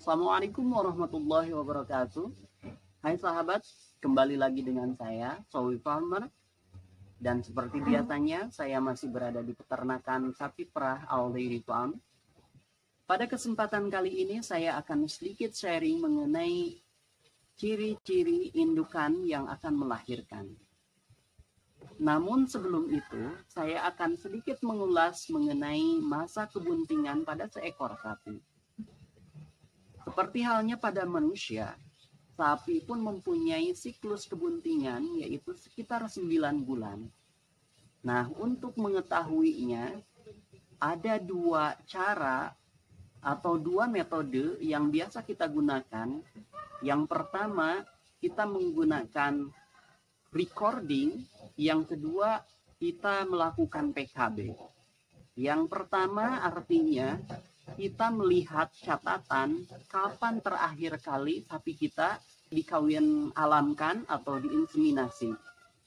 Assalamualaikum warahmatullahi wabarakatuh. Hai sahabat, kembali lagi dengan saya, Sowi Farmer. Dan seperti biasanya, saya masih berada di peternakan sapi perah All Dairy Farm. Pada kesempatan kali ini, saya akan sedikit sharing mengenai ciri-ciri indukan yang akan melahirkan. Namun sebelum itu, saya akan sedikit mengulas mengenai masa kebuntingan pada seekor sapi. Seperti halnya pada manusia, sapi pun mempunyai siklus kebuntingan yaitu sekitar 9 bulan. Nah, untuk mengetahuinya, ada dua cara atau dua metode yang biasa kita gunakan. Yang pertama, kita menggunakan recording. Yang kedua, kita melakukan PKB. Yang pertama artinya kita melihat catatan kapan terakhir kali sapi kita dikawin alamkan atau diinseminasi.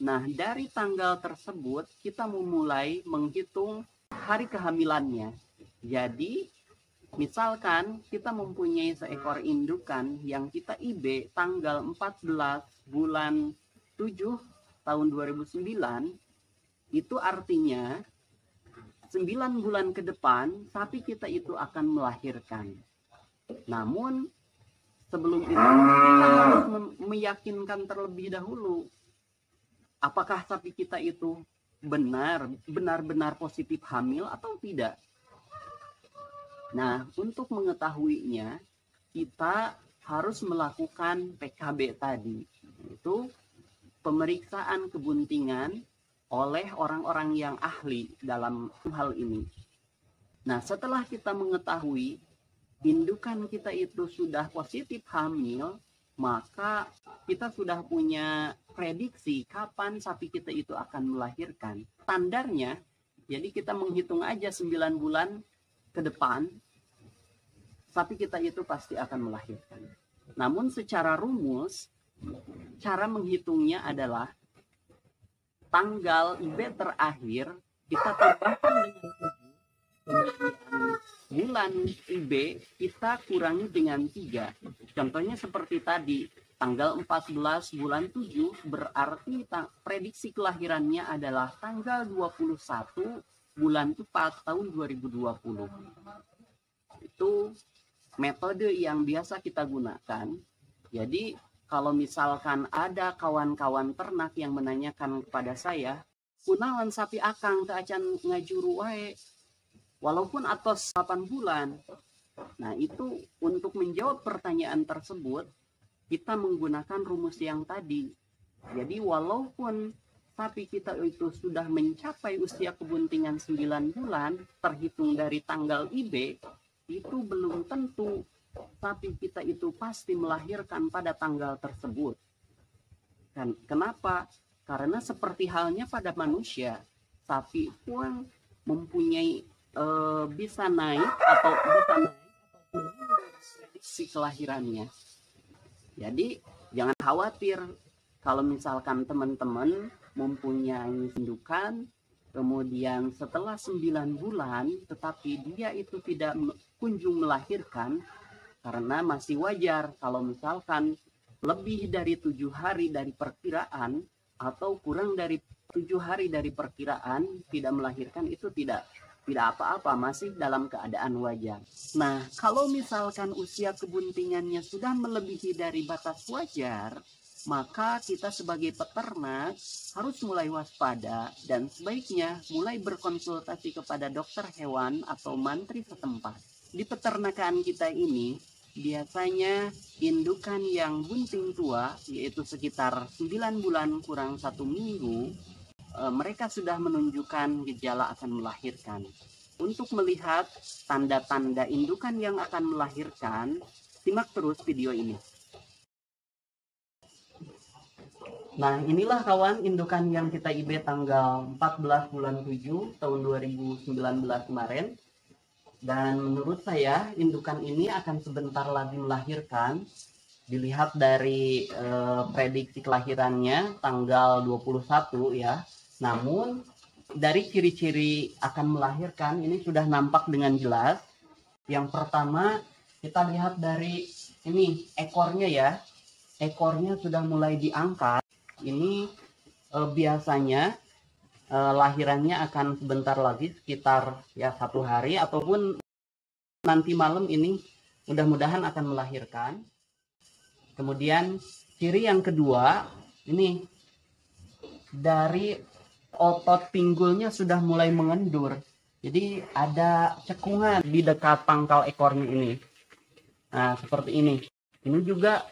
Nah, dari tanggal tersebut kita memulai menghitung hari kehamilannya. Jadi, misalkan kita mempunyai seekor indukan yang kita IB tanggal 14 bulan 7 tahun 2009, itu artinya 9 bulan ke depan sapi kita itu akan melahirkan. Namun sebelum itu kita harus meyakinkan terlebih dahulu apakah sapi kita itu benar-benar positif hamil atau tidak. Nah, untuk mengetahuinya kita harus melakukan PKB tadi, yaitu pemeriksaan kebuntingan oleh orang-orang yang ahli dalam hal ini. Nah, setelah kita mengetahui indukan kita itu sudah positif hamil, maka kita sudah punya prediksi kapan sapi kita itu akan melahirkan. Standarnya, jadi kita menghitung aja 9 bulan ke depan, sapi kita itu pasti akan melahirkan. Namun secara rumus, cara menghitungnya adalah tanggal IB terakhir kita tambahkan dengan 7, kemudian bulan IB kita kurangi dengan 3. Contohnya seperti tadi, tanggal 14 bulan 7 berarti prediksi kelahirannya adalah tanggal 21 bulan 4 tahun 2020. Itu metode yang biasa kita gunakan. Jadi kalau misalkan ada kawan-kawan ternak yang menanyakan kepada saya, kunaon sapi akang teu acan ngajuru wae walaupun atos 8 bulan. Nah, itu untuk menjawab pertanyaan tersebut kita menggunakan rumus yang tadi. Jadi walaupun sapi kita itu sudah mencapai usia kebuntingan 9 bulan terhitung dari tanggal IB, itu belum tentu sapi kita itu pasti melahirkan pada tanggal tersebut. Kenapa? Karena seperti halnya pada manusia, sapi pun mempunyai bisa naik atau prediksi kelahirannya. Jadi jangan khawatir kalau misalkan teman-teman mempunyai indukan, kemudian setelah 9 bulan tetapi dia itu tidak kunjung melahirkan, karena masih wajar kalau misalkan lebih dari 7 hari dari perkiraan atau kurang dari 7 hari dari perkiraan tidak melahirkan, itu tidak apa-apa, masih dalam keadaan wajar. Nah, kalau misalkan usia kebuntingannya sudah melebihi dari batas wajar, maka kita sebagai peternak harus mulai waspada dan sebaiknya mulai berkonsultasi kepada dokter hewan atau mantri setempat. Di peternakan kita ini biasanya indukan yang bunting tua, yaitu sekitar 9 bulan kurang 1 minggu, mereka sudah menunjukkan gejala akan melahirkan. Untuk melihat tanda-tanda indukan yang akan melahirkan, simak terus video ini. Nah, inilah kawan indukan yang kita IB tanggal 14 bulan 7 tahun 2019 kemarin. Dan menurut saya indukan ini akan sebentar lagi melahirkan. Dilihat dari prediksi kelahirannya tanggal 21 ya. Namun dari ciri-ciri akan melahirkan ini sudah nampak dengan jelas. Yang pertama, Kita lihat dari ini ekornya ya. Ekornya sudah mulai diangkat. Ini biasanya lahirannya akan sebentar lagi, sekitar ya 1 hari ataupun nanti malam ini mudah-mudahan akan melahirkan. Kemudian ciri yang kedua, ini dari otot pinggulnya sudah mulai mengendur. Jadi ada cekungan di dekat pangkal ekornya ini. Nah, seperti ini. Ini juga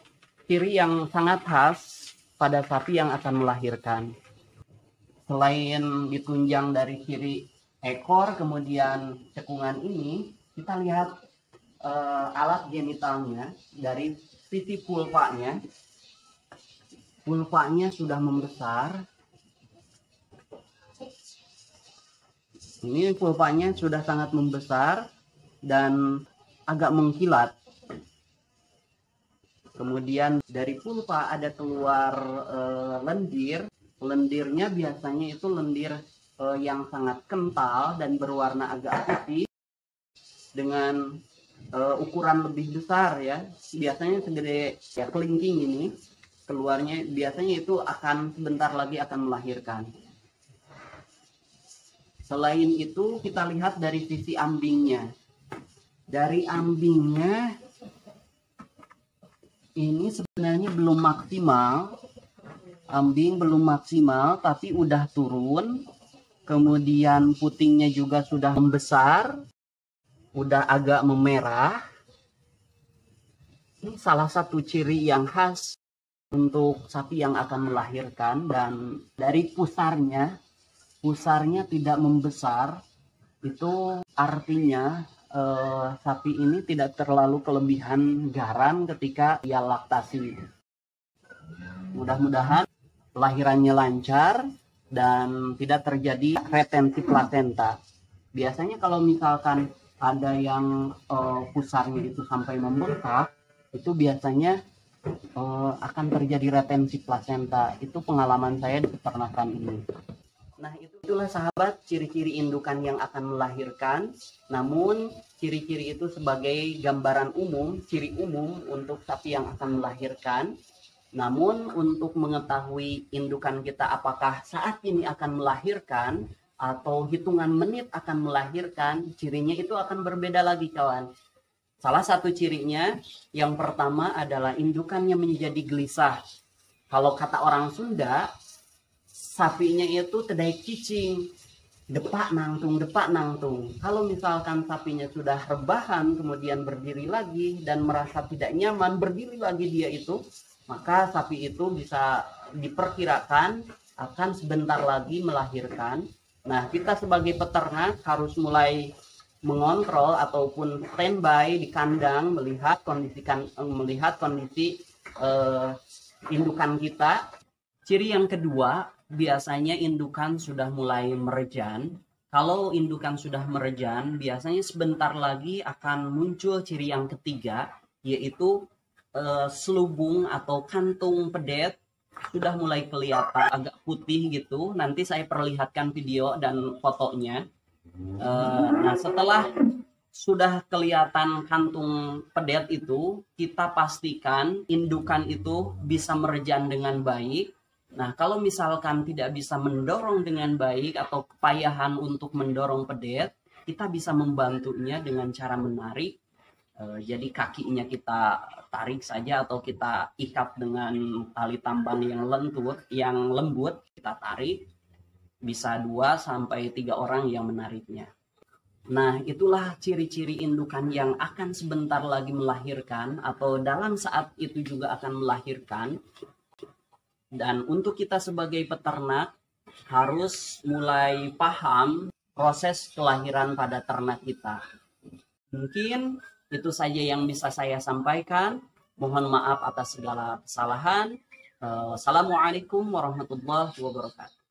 ciri yang sangat khas pada sapi yang akan melahirkan. Selain ditunjang dari ciri ekor, kemudian cekungan ini, kita lihat alat genitalnya dari sisi pulpanya. Pulpanya sudah membesar. Ini pulpanya sudah sangat membesar dan agak mengkilat. Kemudian dari pulpa ada keluar lendir. Lendirnya biasanya itu lendir yang sangat kental dan berwarna agak putih dengan ukuran lebih besar ya. Biasanya segede ya kelingking ini. Keluarnya biasanya itu akan sebentar lagi akan melahirkan. Selain itu kita lihat dari sisi ambingnya. Dari ambingnya ini sebenarnya belum maksimal. Ambing belum maksimal tapi udah turun. Kemudian putingnya juga sudah membesar. Udah agak memerah. Ini salah satu ciri yang khas untuk sapi yang akan melahirkan. Dan dari pusarnya tidak membesar, itu artinya sapi ini tidak terlalu kelebihan garam ketika ia laktasi. Mudah-mudahan lahirannya lancar dan tidak terjadi retensi plasenta. Biasanya kalau misalkan ada yang pusarnya itu sampai membengkak, itu biasanya akan terjadi retensi plasenta. Itu pengalaman saya di peternakan ini. Nah, itulah sahabat ciri-ciri indukan yang akan melahirkan. Namun ciri-ciri itu sebagai gambaran umum, ciri umum untuk sapi yang akan melahirkan. Namun untuk mengetahui indukan kita apakah saat ini akan melahirkan atau hitungan menit akan melahirkan, cirinya itu akan berbeda lagi kawan. Salah satu cirinya yang pertama adalah indukannya menjadi gelisah. Kalau kata orang Sunda, sapinya itu tedai cicing, depak nangtung. Kalau misalkan sapinya sudah rebahan, kemudian berdiri lagi dan merasa tidak nyaman, berdiri lagi dia itu, maka sapi itu bisa diperkirakan akan sebentar lagi melahirkan. Nah, kita sebagai peternak harus mulai mengontrol ataupun standby di kandang, melihat kondisi indukan kita. Ciri yang kedua, biasanya indukan sudah mulai merejan. Kalau indukan sudah merejan, biasanya sebentar lagi akan muncul ciri yang ketiga, yaitu selubung atau kantung pedet sudah mulai kelihatan agak putih gitu. Nanti saya perlihatkan video dan fotonya. Nah, setelah sudah kelihatan kantung pedet itu, kita pastikan indukan itu bisa merejan dengan baik. Nah, kalau misalkan tidak bisa mendorong dengan baik atau kepayahan untuk mendorong pedet, kita bisa membantunya dengan cara menarik. Jadi kakinya kita tarik saja atau kita ikat dengan tali tambang yang lembut, kita tarik. Bisa 2 sampai 3 orang yang menariknya. Nah, itulah ciri-ciri indukan yang akan sebentar lagi melahirkan atau dalam saat itu juga akan melahirkan. Dan untuk kita sebagai peternak harus mulai paham proses kelahiran pada ternak kita. Mungkin itu saja yang bisa saya sampaikan. Mohon maaf atas segala kesalahan. Assalamualaikum warahmatullahi wabarakatuh.